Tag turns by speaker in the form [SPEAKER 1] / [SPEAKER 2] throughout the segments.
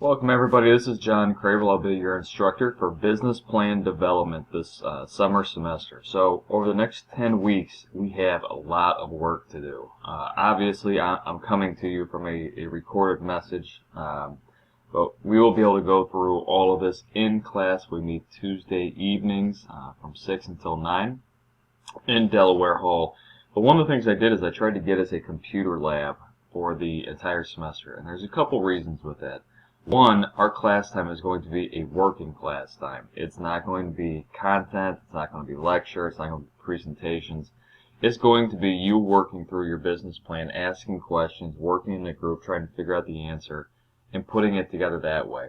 [SPEAKER 1] Welcome everybody, this is John Cravel. I'll be your instructor for business plan development this summer semester. So over the next 10 weeks we have a lot of work to do. Obviously I'm coming to you from a recorded message, but we will be able to go through all of this in class. We meet Tuesday evenings from 6 until 9 in Delaware Hall. But one of the things I did is I tried to get us a computer lab for the entire semester, and there's a couple reasons with that. One, our class time is going to be a working class time. It's not going to be content, it's not going to be lecture, it's not going to be presentations. It's going to be you working through your business plan, asking questions, working in a group, trying to figure out the answer, and putting it together that way.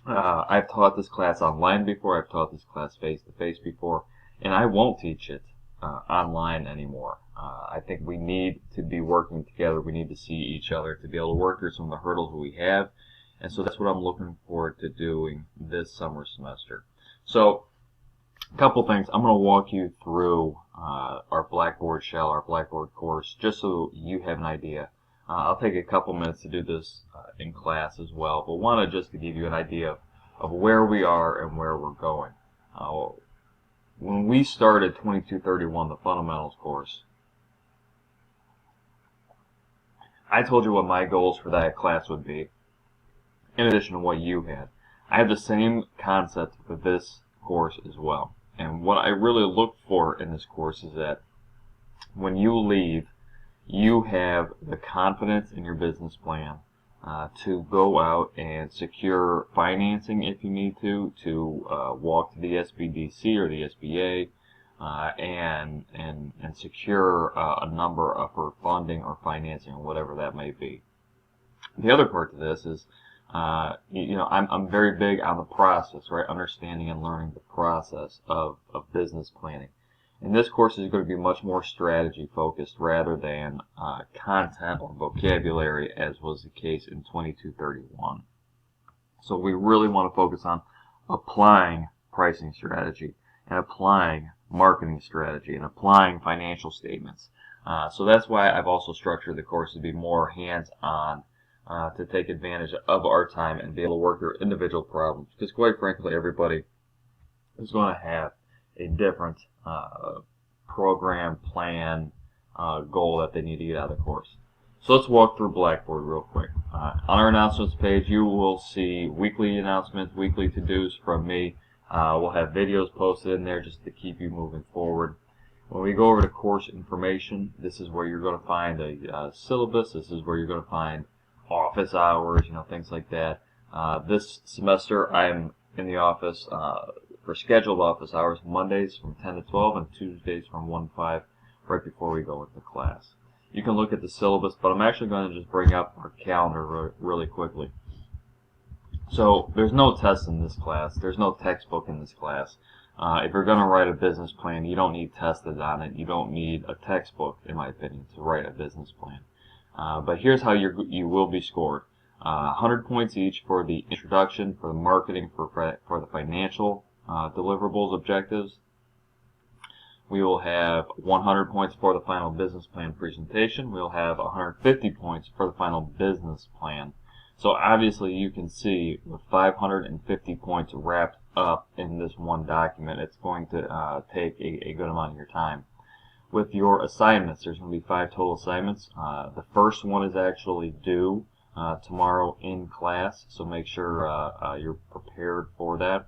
[SPEAKER 1] I've taught this class online before, I've taught this class face-to-face before, and I won't teach it online anymore. I think we need to be working together, we need to see each other to be able to work through some of the hurdles we have. And so that's what I'm looking forward to doing this summer semester. So, a couple things. I'm going to walk you through our Blackboard shell, our Blackboard course, just so you have an idea. I'll take a couple minutes to do this in class as well, but wanted just to give you an idea of where we are and where we're going. When we started 2231, the fundamentals course, I told you what my goals for that class would be, in addition to what you had. I have the same concept for this course as well. And what I really look for in this course is that when you leave, you have the confidence in your business plan to go out and secure financing if you need to walk to the SBDC or the SBA and secure a number for funding or financing or whatever that may be. The other part to this is I'm very big on the process, right? Understanding and learning the process of business planning. And this course is going to be much more strategy focused rather than content or vocabulary, as was the case in 2231. So we really want to focus on applying pricing strategy and applying marketing strategy and applying financial statements. So that's why I've also structured the course to be more hands-on, to take advantage of our time and be able to work through individual problems. Because quite frankly, everybody is going to have a different program, plan, goal that they need to get out of the course. So let's walk through Blackboard real quick. On our announcements page, you will see weekly announcements, weekly to-dos from me. We'll have videos posted in there just to keep you moving forward. When we go over to course information, this is where you're going to find a syllabus. This is where you're going to find office hours, things like that. This semester I'm in the office for scheduled office hours, Mondays from 10 to 12 and Tuesdays from 1 to 5, right before we go into class. You can look at the syllabus, but I'm actually going to just bring up our calendar really quickly. So there's no test in this class. There's no textbook in this class. If you're going to write a business plan, you don't need tested on it. You don't need a textbook, in my opinion, to write a business plan. But here's how you will be scored. 100 points each for the introduction, for the marketing, for the financial deliverables objectives. We will have 100 points for the final business plan presentation. We'll have 150 points for the final business plan. So obviously you can see with 550 points wrapped up in this one document, it's going to take a good amount of your time. With your assignments, there's going to be 5 total assignments. The first one is actually due tomorrow in class, so make sure you're prepared for that.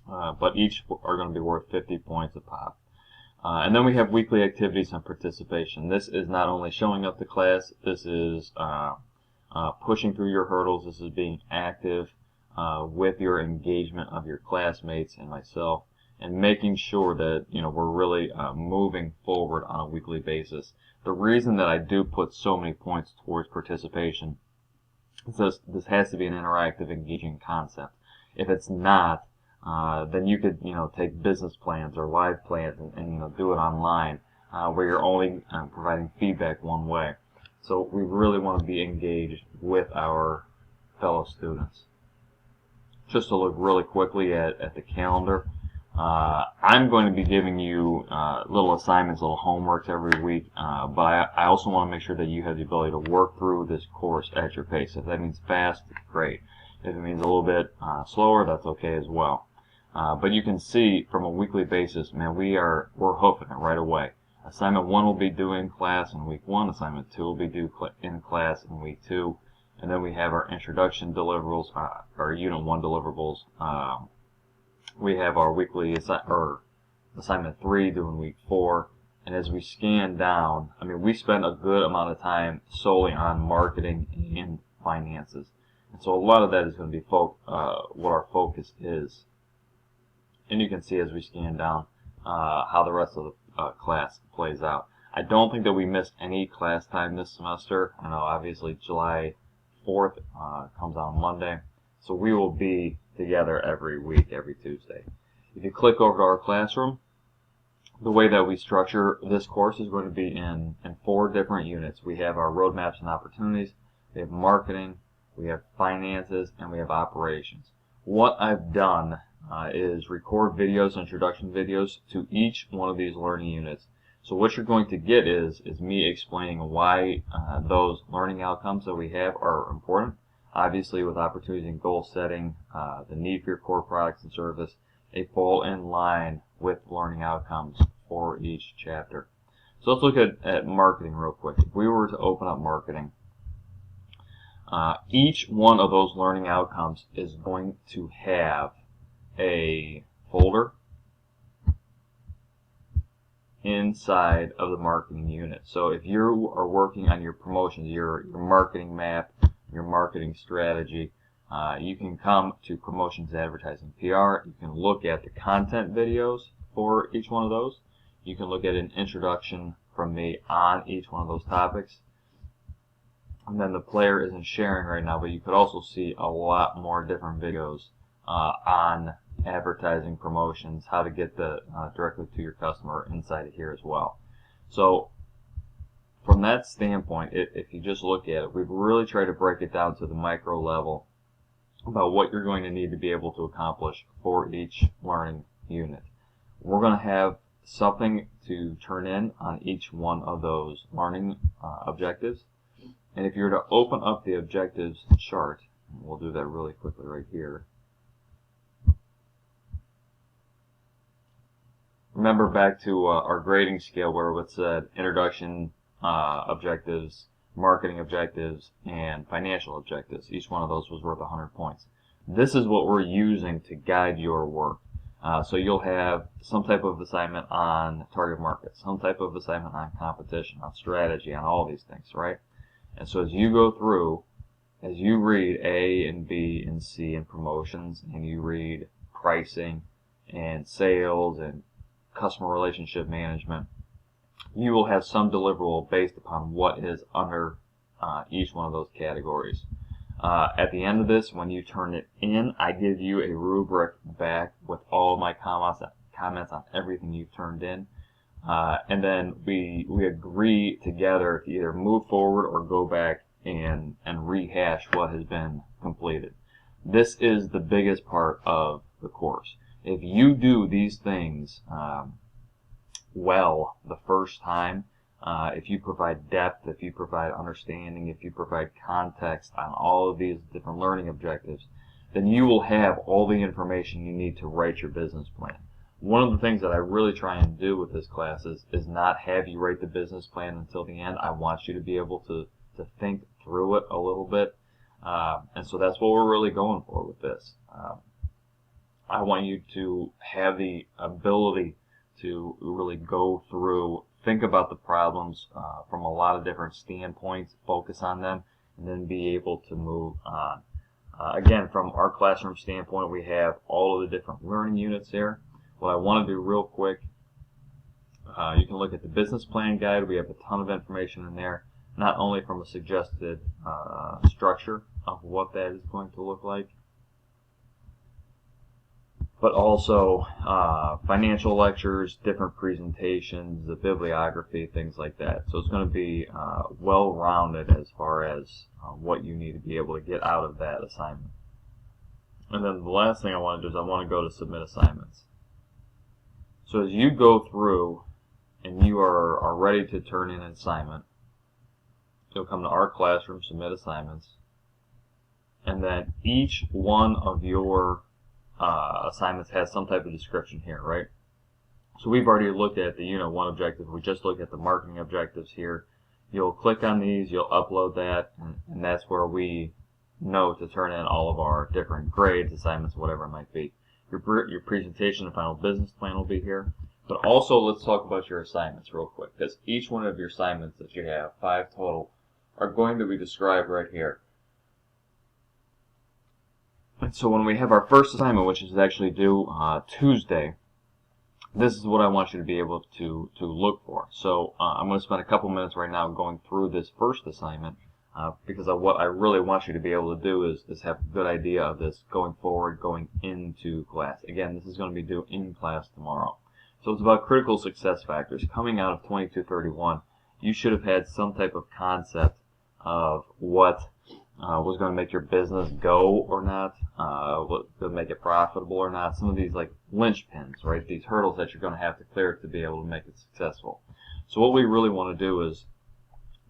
[SPEAKER 1] But each are going to be worth 50 points a pop. And then we have weekly activities and participation. This is not only showing up to class, this is pushing through your hurdles, this is being active with your engagement of your classmates and myself, and making sure that we're really moving forward on a weekly basis. The reason that I do put so many points towards participation is this has to be an interactive, engaging concept. If it's not, then you could take business plans or live plans and do it online, where you're only providing feedback one way. So we really want to be engaged with our fellow students. Just to look really quickly at the calendar. I'm going to be giving you little assignments, little homeworks every week, but I also want to make sure that you have the ability to work through this course at your pace. If that means fast, great. If it means a little bit slower, that's okay as well. But you can see from a weekly basis, man, we're hoofing it right away. Assignment 1 will be due in class in week 1. Assignment 2 will be due in class in week 2. And then we have our introduction deliverables, our Unit 1 deliverables. We have our weekly assignment 3 due in week 4. And as we scan down, I mean, we spend a good amount of time solely on marketing and finances. And so a lot of that is going to be what our focus is. And you can see as we scan down how the rest of the class plays out. I don't think that we missed any class time this semester. I know obviously July 4th comes on Monday. So we will be together every week, every Tuesday. If you click over to our classroom, the way that we structure this course is going to be in 4 different units. We have our roadmaps and opportunities, we have marketing, we have finances, and we have operations. What I've done is record videos, introduction videos to each one of these learning units. So what you're going to get is me explaining why those learning outcomes that we have are important. Obviously, with opportunities and goal setting, the need for your core products and service, they fall in line with learning outcomes for each chapter. So let's look at marketing real quick. If we were to open up marketing, each one of those learning outcomes is going to have a folder inside of the marketing unit. So if you are working on your promotions, your marketing map, your marketing strategy, you can come to promotions, advertising, PR. You can look at the content videos for each one of those. You can look at an introduction from me on each one of those topics. And then the player isn't sharing right now, but you could also see a lot more different videos on advertising, promotions, how to get directly to your customer inside of here as well. So from that standpoint, if you just look at it, we've really tried to break it down to the micro level about what you're going to need to be able to accomplish for each learning unit. We're going to have something to turn in on each one of those learning objectives. And if you were to open up the objectives chart, we'll do that really quickly right here. Remember back to our grading scale where it said introduction objectives, marketing objectives, and financial objectives. Each one of those was worth 100 points. This is what we're using to guide your work. So you'll have some type of assignment on target markets, some type of assignment on competition, on strategy, on all these things, right? And so as you go through, as you read A and B and C and promotions, and you read pricing and sales and customer relationship management, you will have some deliverable based upon what is under each one of those categories. At the end of this, when you turn it in, I give you a rubric back with all of my comments on everything you've turned in. And then we agree together to either move forward or go back and rehash what has been completed. This is the biggest part of the course. If you do these things well the first time, if you provide depth, if you provide understanding, if you provide context on all of these different learning objectives, then you will have all the information you need to write your business plan. One of the things that I really try and do with this class is not have you write the business plan until the end. I want you to be able to think through it a little bit. And so that's what we're really going for with this. I want you to have the ability to really go through, think about the problems from a lot of different standpoints, focus on them, and then be able to move on. Again, from our classroom standpoint, we have all of the different learning units here. What I want to do real quick, you can look at the business plan guide. We have a ton of information in there, not only from a suggested structure of what that is going to look like, but also financial lectures, different presentations, the bibliography, things like that. So it's going to be well-rounded as far as what you need to be able to get out of that assignment. And then the last thing I want to do is I want to go to submit assignments. So as you go through and you are ready to turn in an assignment, you'll come to our classroom, submit assignments, and then each one of your assignments has some type of description here, right? So we've already looked at the Unit 1 objectives. We just looked at the marketing objectives here. You'll click on these, you'll upload that, and that's where we know to turn in all of our different grades, assignments, whatever it might be. Your presentation and final business plan will be here. But also, let's talk about your assignments real quick, because each one of your assignments that you have, 5 total, are going to be described right here. And so when we have our first assignment, which is actually due Tuesday, this is what I want you to be able to look for. So I'm going to spend a couple minutes right now going through this first assignment, because what I really want you to be able to do is have a good idea of this going forward, going into class. Again, this is going to be due in class tomorrow. So it's about critical success factors. Coming out of 2231, you should have had some type of concept of what was going to make your business go or not, what to make it profitable or not. Some of these like linchpins, right? These hurdles that you're going to have to clear to be able to make it successful. So what we really want to do is,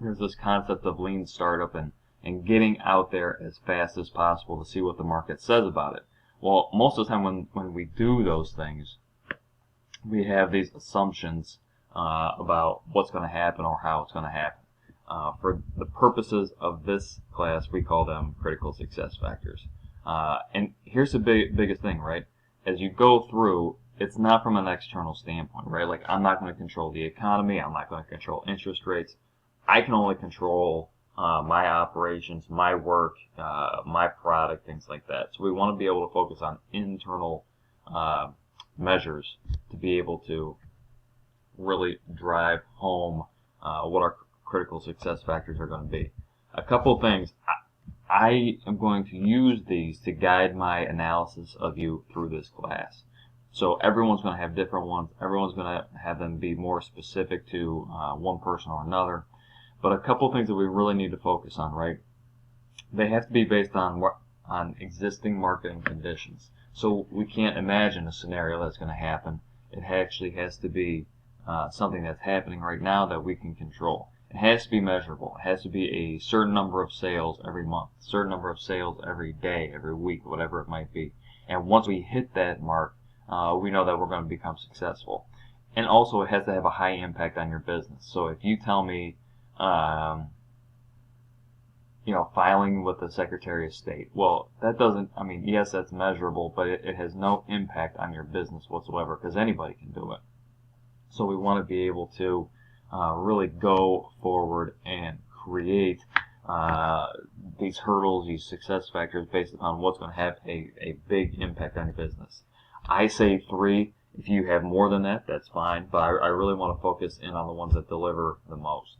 [SPEAKER 1] here's this concept of lean startup and getting out there as fast as possible to see what the market says about it. Well, most of the time when we do those things, we have these assumptions about what's going to happen or how it's going to happen. For the purposes of this class, we call them critical success factors. And here's the biggest thing, right? As you go through, it's not from an external standpoint, right? Like, I'm not going to control the economy. I'm not going to control interest rates. I can only control my operations, my work, my product, things like that. So we want to be able to focus on internal measures to be able to really drive home what our critical success factors are going to be. A couple things. I am going to use these to guide my analysis of you through this class. So everyone's going to have different ones. Everyone's going to have them be more specific to one person or another. But a couple things that we really need to focus on, right? They have to be based on existing marketing conditions. So we can't imagine a scenario that's going to happen. It actually has to be something that's happening right now that we can control. It has to be measurable. It has to be a certain number of sales every month, a certain number of sales every day, every week, whatever it might be. And once we hit that mark, we know that we're going to become successful. And also, it has to have a high impact on your business. So if you tell me, filing with the Secretary of State, well, that doesn't, yes, that's measurable, but it has no impact on your business whatsoever, because anybody can do it. So we want to be able to really go forward and create these hurdles, these success factors based upon what's going to have a big impact on your business. I say 3. If you have more than that, that's fine, but I really want to focus in on the ones that deliver the most.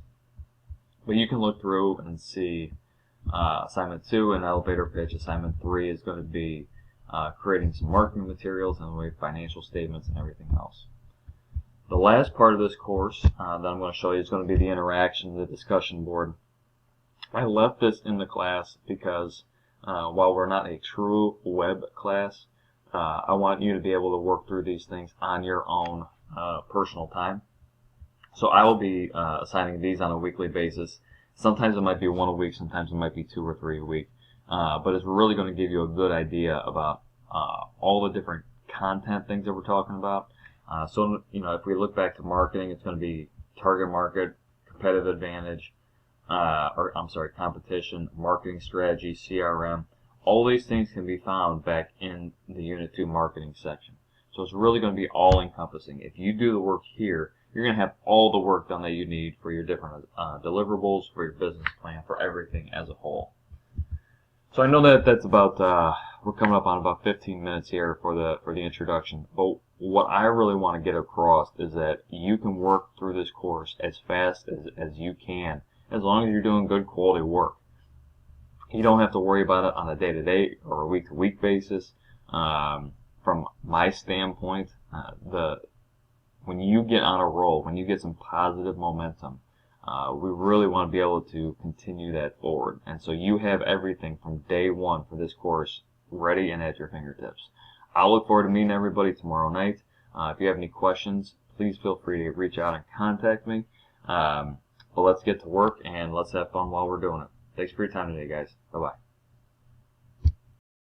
[SPEAKER 1] But you can look through and see assignment 2, an elevator pitch. Assignment 3 is going to be creating some marketing materials and financial statements and everything else. The last part of this course that I'm going to show you is going to be the interaction, the discussion board. I left this in the class because while we're not a true web class, I want you to be able to work through these things on your own personal time. So I will be assigning these on a weekly basis. Sometimes it might be 1 a week, sometimes it might be 2 or 3 a week. But it's really going to give you a good idea about all the different content things that we're talking about. So if we look back to marketing, it's going to be target market, competitive advantage, competition, marketing strategy, CRM. All these things can be found back in the Unit 2 marketing section. So it's really going to be all-encompassing. If you do the work here, you're going to have all the work done that you need for your different deliverables, for your business plan, for everything as a whole. So I know that that's about, we're coming up on about 15 minutes here for the introduction. But what I really want to get across is that you can work through this course as fast as you can, as long as you're doing good quality work. You don't have to worry about it on a day-to-day or a week-to-week basis. From my standpoint, when you get on a roll, when you get some positive momentum, we really want to be able to continue that forward. And so you have everything from day 1 for this course ready and at your fingertips. I'll look forward to meeting everybody tomorrow night. If you have any questions, please feel free to reach out and contact me. But let's get to work and let's have fun while we're doing it. Thanks for your time today, guys. Bye-bye.